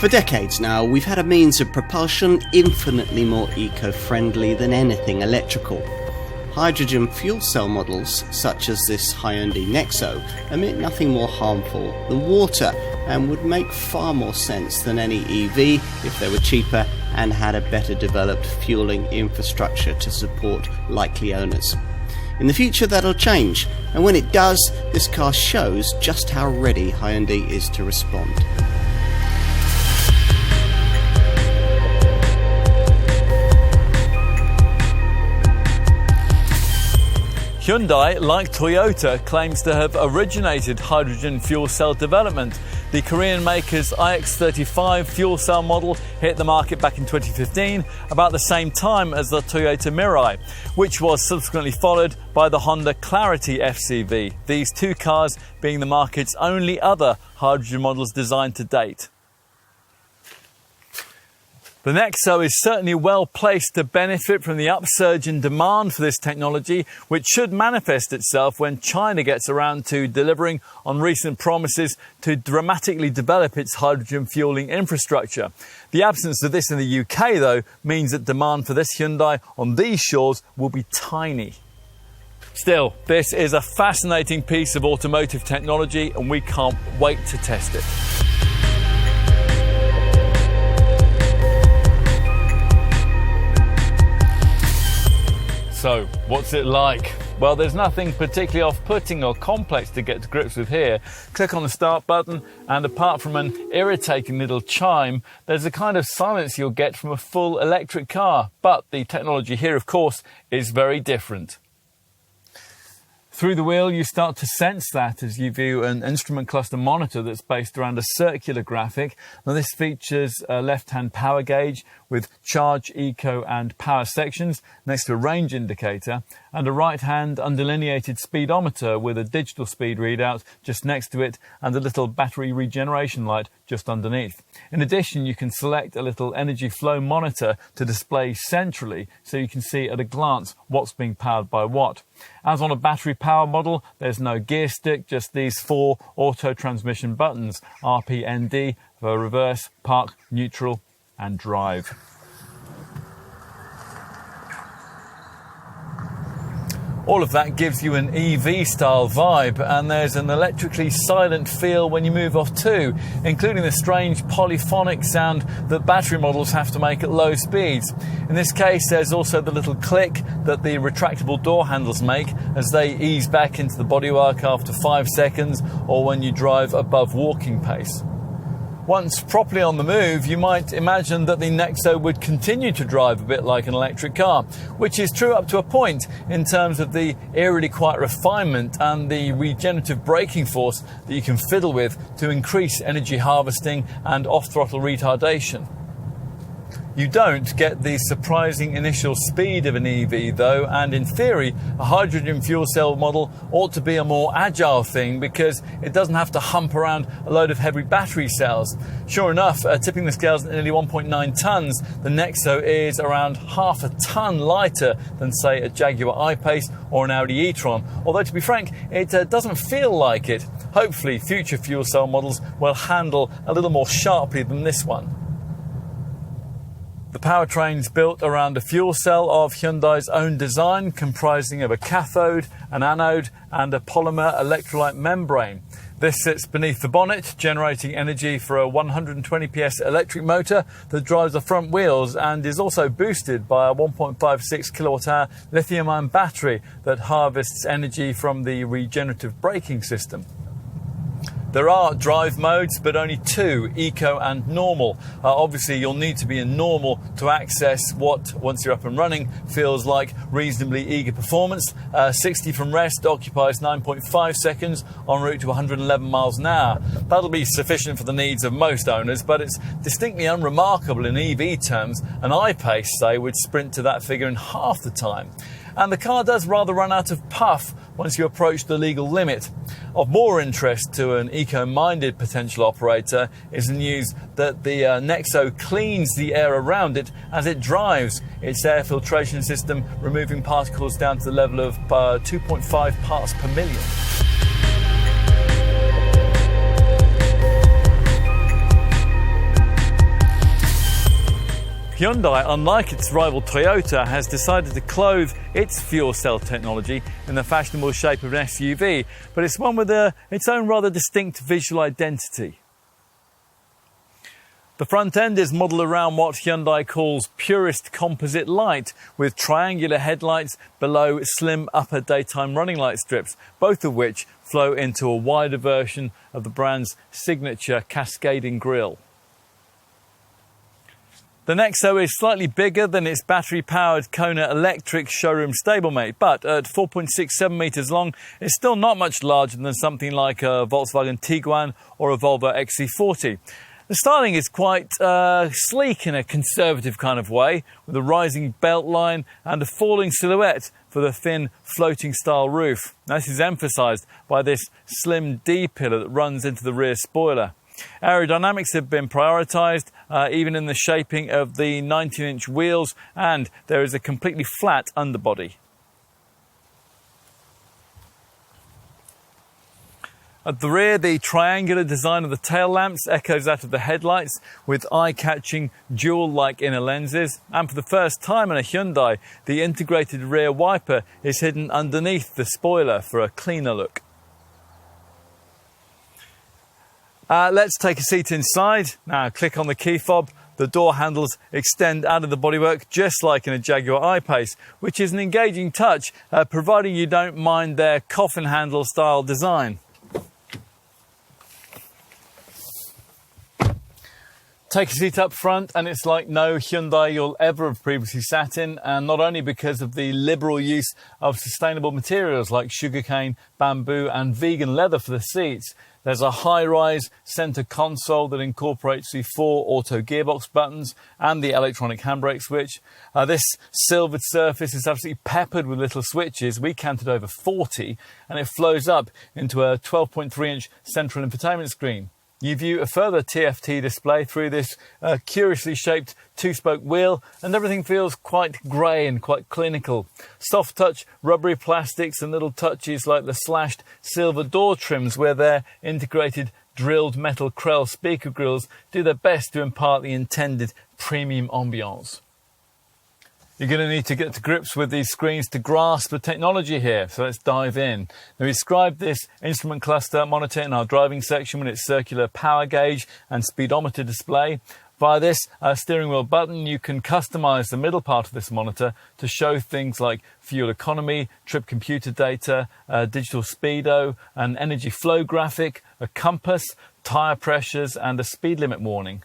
For decades now, we've had a means of propulsion infinitely more eco-friendly than anything electrical. Hydrogen fuel cell models, such as this Hyundai Nexo, emit nothing more harmful than water and would make far more sense than any EV if they were cheaper and had a better developed fueling infrastructure to support likely owners. In the future that'll change, and when it does, this car shows just how ready Hyundai is to respond. Hyundai, like Toyota, claims to have originated hydrogen fuel cell development. The Korean maker's iX35 fuel cell model hit the market back in 2015, about the same time as the Toyota Mirai, which was subsequently followed by the Honda Clarity FCV, these two cars being the market's only other hydrogen models designed to date. The Nexo is certainly well placed to benefit from the upsurge in demand for this technology, which should manifest itself when China gets around to delivering on recent promises to dramatically develop its hydrogen fueling infrastructure. The absence of this in the UK, though, means that demand for this Hyundai on these shores will be tiny. Still, this is a fascinating piece of automotive technology, and we can't wait to test it. So, what's it like? Well, there's nothing particularly off-putting or complex to get to grips with here. Click on the start button, and apart from an irritating little chime, there's a kind of silence you'll get from a full electric car. But the technology here, of course, is very different. Through the wheel, you start to sense that as you view an instrument cluster monitor that's based around a circular graphic. Now, this features a left-hand power gauge with charge, eco and power sections next to a range indicator, and a right-hand undelineated speedometer with a digital speed readout just next to it and a little battery regeneration light just underneath. In addition, you can select a little energy flow monitor to display centrally so you can see at a glance what's being powered by what. As on a battery power model, there's no gear stick, just these four auto transmission buttons, RP&D for reverse, park, neutral and drive. All of that gives you an EV style vibe, and there's an electrically silent feel when you move off too, including the strange polyphonic sound that battery models have to make at low speeds. In this case, there's also the little click that the retractable door handles make as they ease back into the bodywork after 5 seconds, or when you drive above walking pace. Once properly on the move, you might imagine that the Nexo would continue to drive a bit like an electric car, which is true up to a point in terms of the eerily quiet refinement and the regenerative braking force that you can fiddle with to increase energy harvesting and off-throttle retardation. You don't get the surprising initial speed of an EV though, and in theory, a hydrogen fuel cell model ought to be a more agile thing because it doesn't have to hump around a load of heavy battery cells. Sure enough, tipping the scales at nearly 1.9 tonnes, the Nexo is around half a tonne lighter than, say, a Jaguar I-Pace or an Audi e-tron, although to be frank, it doesn't feel like it. Hopefully, future fuel cell models will handle a little more sharply than this one. The powertrain's built around a fuel cell of Hyundai's own design, comprising of a cathode, an anode and a polymer electrolyte membrane. This sits beneath the bonnet, generating energy for a 120 PS electric motor that drives the front wheels and is also boosted by a 1.56 kilowatt-hour lithium-ion battery that harvests energy from the regenerative braking system. There are drive modes, but only two, eco and normal. Obviously, you'll need to be in normal to access what, once you're up and running, feels like reasonably eager performance. 60 from rest occupies 9.5 seconds en route to 111 miles an hour. That'll be sufficient for the needs of most owners, but it's distinctly unremarkable in EV terms. An I-Pace, say, would sprint to that figure in half the time. And the car does rather run out of puff once you approach the legal limit. Of more interest to an eco-minded potential operator is the news that the Nexo cleans the air around it as it drives, its air filtration system removing particles down to the level of 2.5 parts per million. Hyundai, unlike its rival Toyota, has decided to clothe its fuel cell technology in the fashionable shape of an SUV, but it's one with its own rather distinct visual identity. The front end is modelled around what Hyundai calls purist composite light, with triangular headlights below slim upper daytime running light strips, both of which flow into a wider version of the brand's signature cascading grille. The Nexo is slightly bigger than its battery-powered Kona electric showroom stablemate, but at 4.67 metres long, it's still not much larger than something like a Volkswagen Tiguan or a Volvo XC40. The styling is quite sleek in a conservative kind of way, with a rising belt line and a falling silhouette for the thin floating style roof. This is emphasised by this slim D-pillar that runs into the rear spoiler. Aerodynamics have been prioritised, even in the shaping of the 19-inch wheels, and there is a completely flat underbody. At the rear, the triangular design of the tail lamps echoes that of the headlights, with eye-catching jewel-like inner lenses. And for the first time in a Hyundai, the integrated rear wiper is hidden underneath the spoiler for a cleaner look. Let's take a seat inside. Now click on the key fob. The door handles extend out of the bodywork just like in a Jaguar I-Pace, which is an engaging touch, providing you don't mind their coffin handle style design. Take a seat up front and it's like no Hyundai you'll ever have previously sat in, and not only because of the liberal use of sustainable materials like sugarcane, bamboo and vegan leather for the seats. There's a high-rise centre console that incorporates the 4 auto gearbox buttons and the electronic handbrake switch. This silvered surface is absolutely peppered with little switches. We counted over 40, and it flows up into a 12.3-inch central infotainment screen. You view a further TFT display through this curiously shaped 2-spoke wheel, and everything feels quite grey and quite clinical. Soft touch rubbery plastics and little touches like the slashed silver door trims where their integrated drilled metal Krell speaker grills do their best to impart the intended premium ambiance. You're going to need to get to grips with these screens to grasp the technology here, so let's dive in. Now, we described this instrument cluster monitor in our driving section with its circular power gauge and speedometer display. Via this steering wheel button, you can customize the middle part of this monitor to show things like fuel economy, trip computer data, digital speedo, an energy flow graphic, a compass, tire pressures, and a speed limit warning.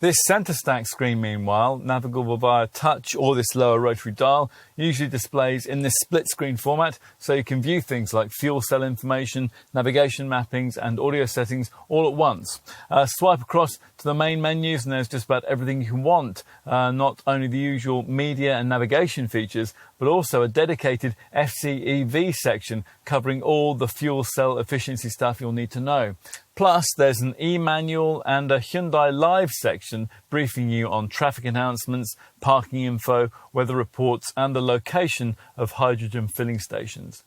This centre stack screen, meanwhile, navigable via touch or this lower rotary dial, usually displays in this split screen format, so you can view things like fuel cell information, navigation mappings and audio settings all at once. Swipe across to the main menus and there's just about everything you want, not only the usual media and navigation features, but also a dedicated FCEV section covering all the fuel cell efficiency stuff you'll need to know. Plus, there's an e-manual and a Hyundai Live section briefing you on traffic announcements, parking info, weather reports, and the location of hydrogen filling stations.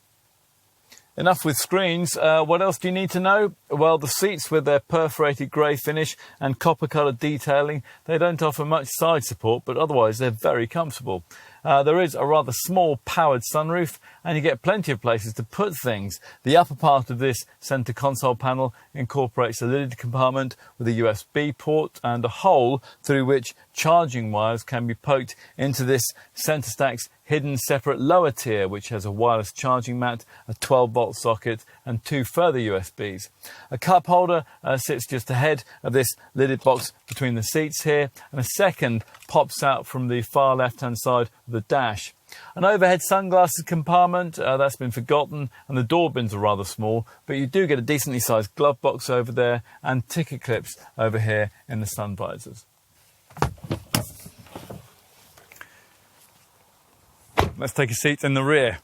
Enough with screens. What else do you need to know? Well, the seats with their perforated grey finish and copper-coloured detailing, they don't offer much side support, but otherwise they're very comfortable. There is a rather small powered sunroof, and you get plenty of places to put things. The upper part of this centre console panel incorporates a lidded compartment with a USB port and a hole through which charging wires can be poked into this centre stack's hidden separate lower tier, which has a wireless charging mat, a 12-volt socket and 2 further USBs. A cup holder sits just ahead of this lidded box between the seats here, and a second pops out from the far left-hand side of the dash. An overhead sunglasses compartment, that's been forgotten, and the door bins are rather small, but you do get a decently sized glove box over there and ticket clips over here in the sun visors. Let's take a seat in the rear.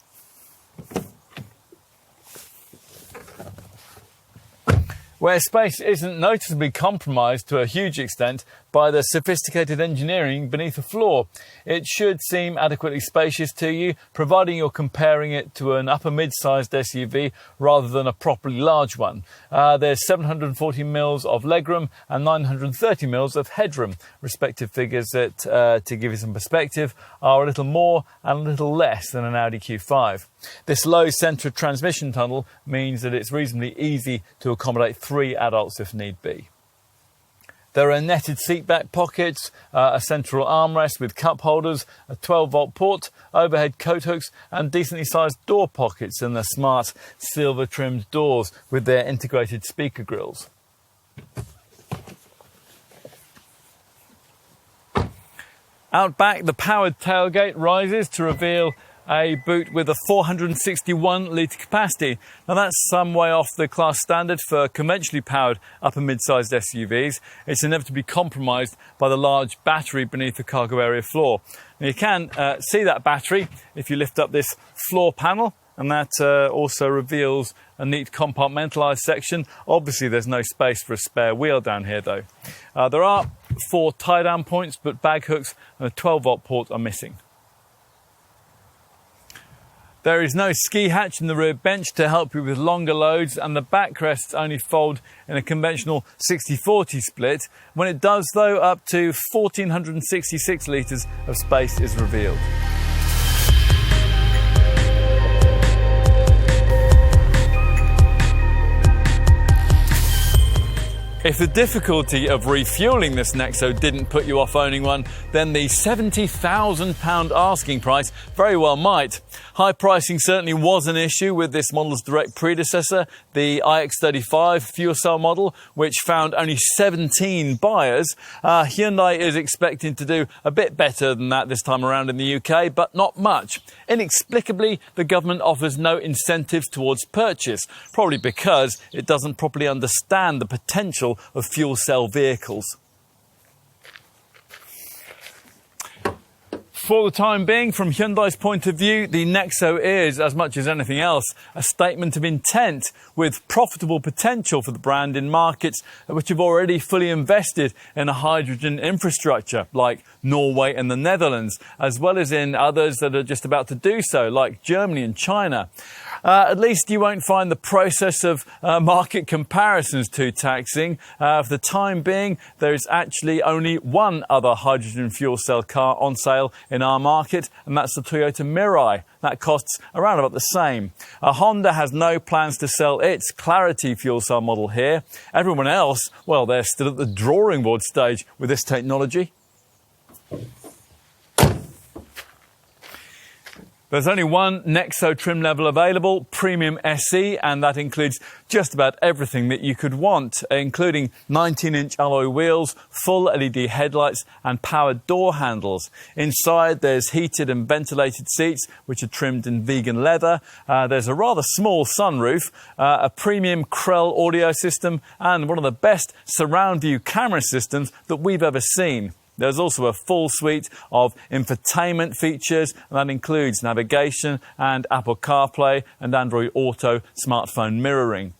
Where space isn't noticeably compromised to a huge extent, by the sophisticated engineering beneath the floor. It should seem adequately spacious to you, providing you're comparing it to an upper mid-sized SUV rather than a properly large one. There's 740 mils of legroom and 930 mils of headroom. Respective figures that, to give you some perspective, are a little more and a little less than an Audi Q5. This low centre transmission tunnel means that it's reasonably easy to accommodate 3 adults if need be. There are netted seatback pockets, a central armrest with cup holders, a 12-volt port, overhead coat hooks and decently sized door pockets in the smart silver-trimmed doors with their integrated speaker grills. Out back, the powered tailgate rises to reveal a boot with a 461 litre capacity. Now that's some way off the class standard for conventionally powered upper mid-sized SUVs. It's inevitably compromised by the large battery beneath the cargo area floor. Now you can see that battery if you lift up this floor panel, and that also reveals a neat compartmentalised section. Obviously there's no space for a spare wheel down here though. There are 4 tie-down points, but bag hooks and a 12-volt port are missing. There is no ski hatch in the rear bench to help you with longer loads, and the backrests only fold in a conventional 60-40 split. When it does though, up to 1,466 litres of space is revealed. If the difficulty of refuelling this Nexo didn't put you off owning one, then the £70,000 asking price very well might. High pricing certainly was an issue with this model's direct predecessor, the iX35 fuel cell model, which found only 17 buyers. Hyundai is expecting to do a bit better than that this time around in the UK, but not much. Inexplicably, the government offers no incentives towards purchase, probably because it doesn't properly understand the potential of fuel cell vehicles. For the time being, from Hyundai's point of view, the Nexo is, as much as anything else, a statement of intent with profitable potential for the brand in markets which have already fully invested in a hydrogen infrastructure, like Norway and the Netherlands, as well as in others that are just about to do so, like Germany and China. At least you won't find the process of market comparisons too taxing. For the time being, there is actually only one other hydrogen fuel cell car on sale in our market, and that's the Toyota Mirai. That costs around about the same. Honda has no plans to sell its Clarity fuel cell model here. Everyone else, well, they're still at the drawing board stage with this technology. There's only one Nexo trim level available, Premium SE, and that includes just about everything that you could want, including 19-inch alloy wheels, full LED headlights and powered door handles. Inside there's heated and ventilated seats, which are trimmed in vegan leather. There's a rather small sunroof, a premium Krell audio system, and one of the best surround view camera systems that we've ever seen. There's also a full suite of infotainment features, and that includes navigation and Apple CarPlay and Android Auto smartphone mirroring.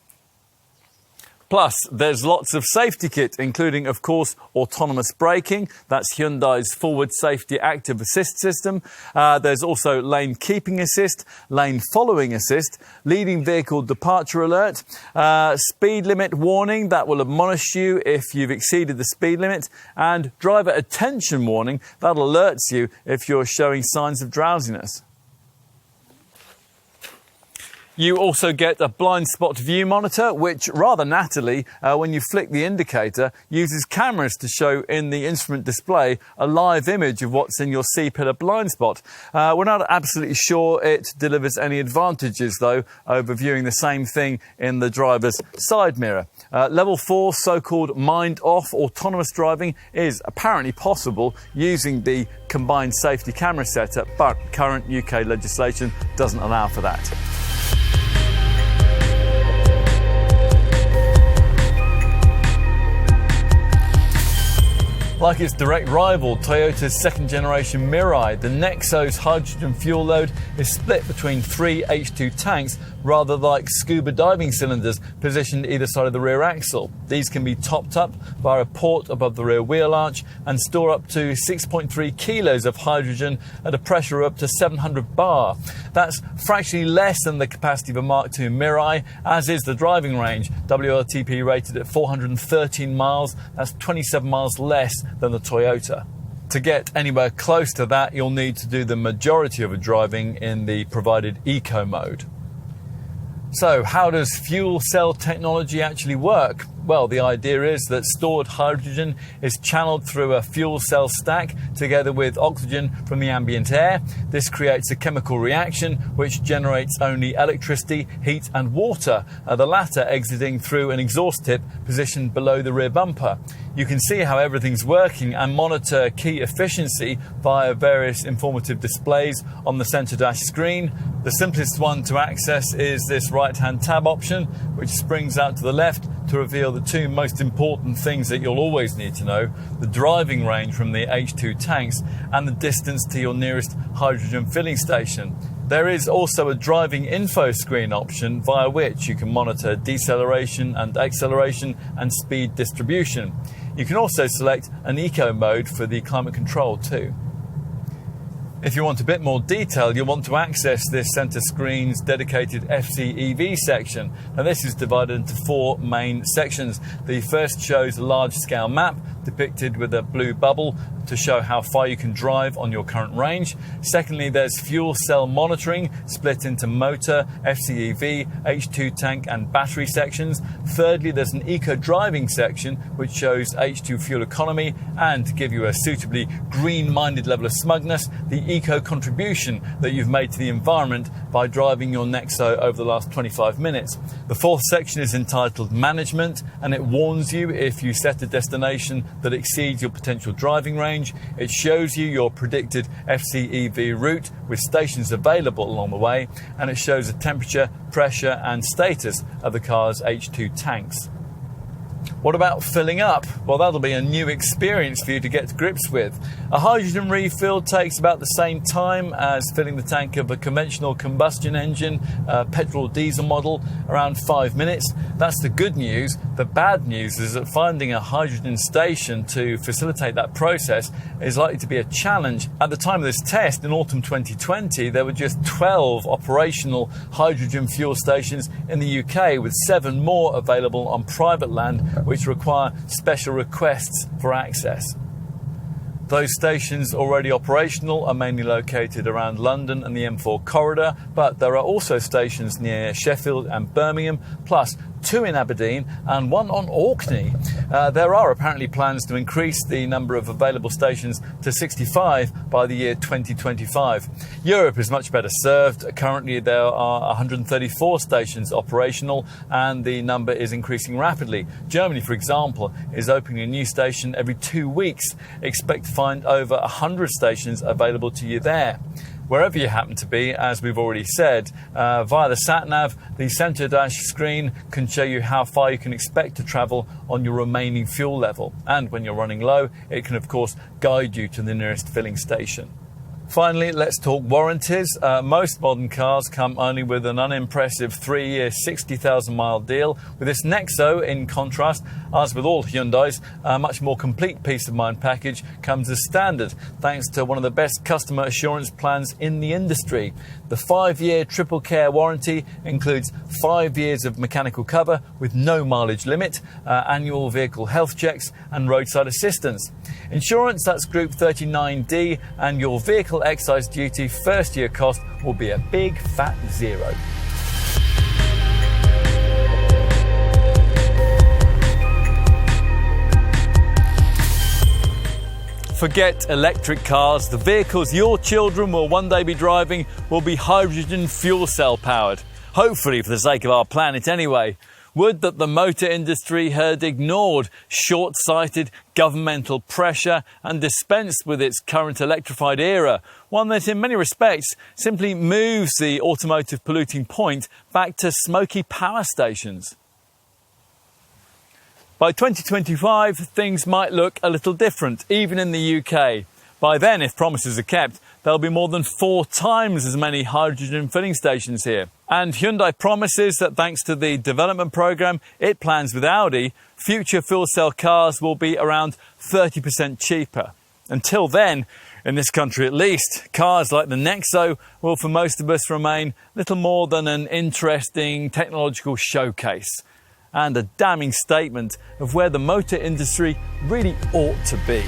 Plus, there's lots of safety kit, including, of course, autonomous braking. That's Hyundai's forward safety active assist system. There's also lane keeping assist, lane following assist, leading vehicle departure alert, speed limit warning that will admonish you if you've exceeded the speed limit, and driver attention warning that alerts you if you're showing signs of drowsiness. You also get a blind spot view monitor, which rather nattily, when you flick the indicator, uses cameras to show in the instrument display a live image of what's in your C-pillar blind spot. We're not absolutely sure it delivers any advantages, though, over viewing the same thing in the driver's side mirror. Level 4 so-called mind-off autonomous driving is apparently possible using the combined safety camera setup, but current UK legislation doesn't allow for that. Like its direct rival, Toyota's second-generation Mirai, the Nexo's hydrogen fuel load is split between 3 H2 tanks, rather like scuba diving cylinders positioned either side of the rear axle. These can be topped up via a port above the rear wheel arch and store up to 6.3 kilos of hydrogen at a pressure up to 700 bar. That's fractionally less than the capacity of a Mark II Mirai, as is the driving range, WLTP rated at 413 miles. That's 27 miles less than the Toyota. To get anywhere close to that, you'll need to do the majority of the driving in the provided eco mode. So, how does fuel cell technology actually work? Well, the idea is that stored hydrogen is channeled through a fuel cell stack together with oxygen from the ambient air. This creates a chemical reaction which generates only electricity, heat and water, the latter exiting through an exhaust tip positioned below the rear bumper. You can see how everything's working and monitor key efficiency via various informative displays on the center dash screen. The simplest one to access is this right-hand tab option, which springs out to the left to reveal the two most important things that you'll always need to know: the driving range from the H2 tanks and the distance to your nearest hydrogen filling station. There is also a driving info screen option via which you can monitor deceleration and acceleration and speed distribution. You can also select an eco mode for the climate control too. If you want a bit more detail, you'll want to access this centre screen's dedicated FCEV section. Now this is divided into 4 main sections. The first shows a large-scale map depicted with a blue bubble to show how far you can drive on your current range. Secondly, there's fuel cell monitoring split into motor, FCEV, H2 tank and battery sections. Thirdly, there's an eco driving section which shows H2 fuel economy and, to give you a suitably green-minded level of smugness, the eco contribution that you've made to the environment by driving your Nexo over the last 25 minutes. The fourth section is entitled Management, and it warns you if you set a destination that exceeds your potential driving range. It shows you your predicted FCEV route with stations available along the way, and it shows the temperature, pressure and status of the car's H2 tanks. What about filling up? Well, that'll be a new experience for you to get to grips with. A hydrogen refill takes about the same time as filling the tank of a conventional combustion engine, petrol diesel model, around 5 minutes. That's the good news. The bad news is that finding a hydrogen station to facilitate that process is likely to be a challenge. At the time of this test, in autumn 2020, there were just 12 operational hydrogen fuel stations in the UK, with 7 more available on private land, which require special requests for access. Those stations already operational are mainly located around London and the M4 corridor, but there are also stations near Sheffield and Birmingham, plus 2 in Aberdeen and 1 on Orkney. There are apparently plans to increase the number of available stations to 65 by the year 2025. Europe is much better served. Currently there are 134 stations operational and the number is increasing rapidly. Germany, for example, is opening a new station every 2 weeks. Expect to find over 100 stations available to you there. Wherever you happen to be, as we've already said, via the sat-nav, the centre dash screen can show you how far you can expect to travel on your remaining fuel level. And when you're running low, it can of course guide you to the nearest filling station. Finally, let's talk warranties. Most modern cars come only with an unimpressive 3-year, 60,000 mile deal. With this Nexo, in contrast, as with all Hyundais, a much more complete peace of mind package comes as standard, thanks to one of the best customer assurance plans in the industry. The 5-year triple care warranty includes 5 years of mechanical cover with no mileage limit, annual vehicle health checks and roadside assistance. Insurance, that's Group 39D, and your vehicle excise duty first year cost will be a big fat 0. Forget electric cars. The vehicles your children will one day be driving will be hydrogen fuel cell powered. Hopefully for the sake of our planet anyway. Would that the motor industry had ignored short-sighted governmental pressure and dispensed with its current electrified era, one that in many respects simply moves the automotive polluting point back to smoky power stations. By 2025, things might look a little different, even in the UK. By then, if promises are kept, there'll be more than 4 times as many hydrogen filling stations here. And Hyundai promises that thanks to the development programme it plans with Audi, future fuel cell cars will be around 30% cheaper. Until then, in this country at least, cars like the Nexo will for most of us remain little more than an interesting technological showcase and a damning statement of where the motor industry really ought to be.